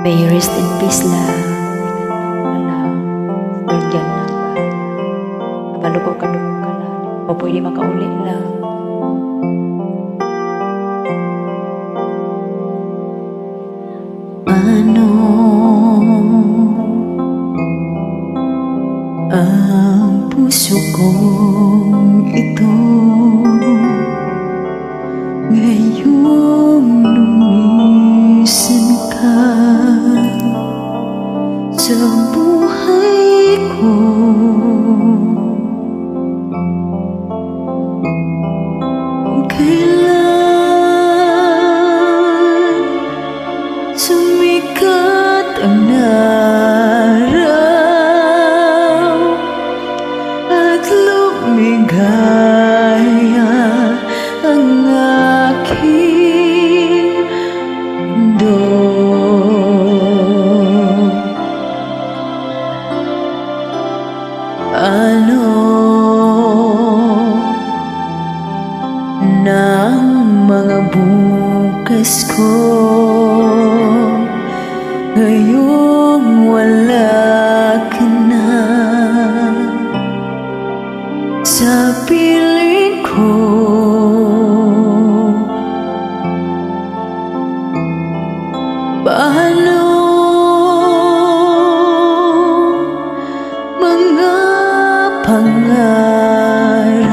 May you rest in peace lang. Guardian na ba? Kabalo ko ka lang. O pwede makauli lang. Ano ang puso kong ito ngayong lumisan ka sa buhay ko? Kung kailan sumikat ang araw at lumigaya ang aking mundo, ano ng mga bukas ko ngayong wala ka na sa piling ko? Paano mga pangarap,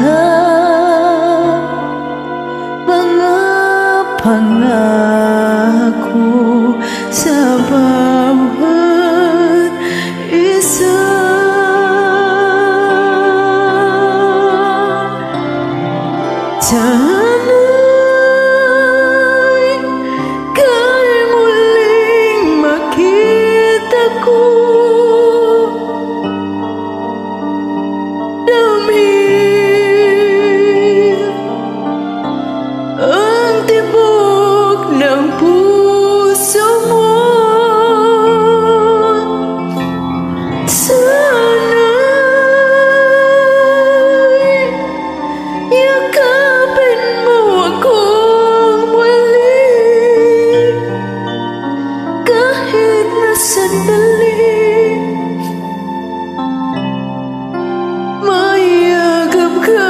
mga pangako sa bawat isa? Sana'y kay muling makita ko damhin ang tibok ng puso mo. Sana'y yakapin mo akong muli kahit na sandali. Mayagap ka.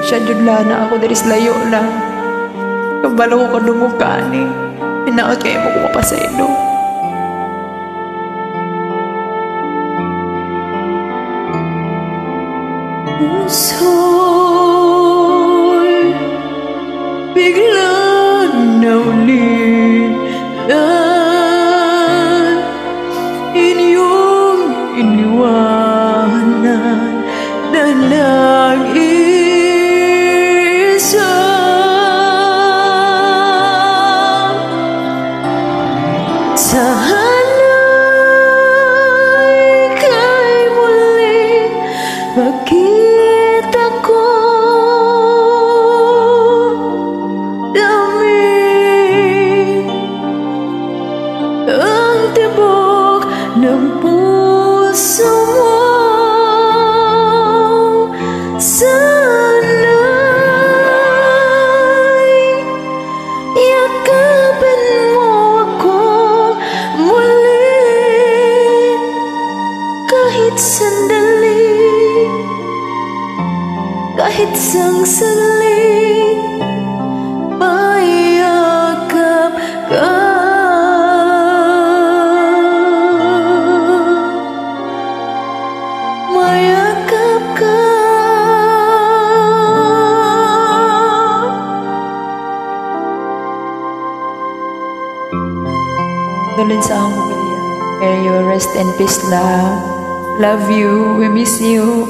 Siya jud na ako dari layo lang. Kabalo ko kadungog ka ani. Hinaot kayo mo ko mapasaylo. Puso'y bigla naulilan, inyong iniwanan na nag-iisa. Sana'y kay muling makita ko damhin ang tibok ng puso mo. Sana'y yakapin mo ako muli kahit sandali, kahit sang saglit. Mayakap ka. Mayakap ka. Dulin sa akong pamilya. May you rest in peace lang. Love you. We miss you.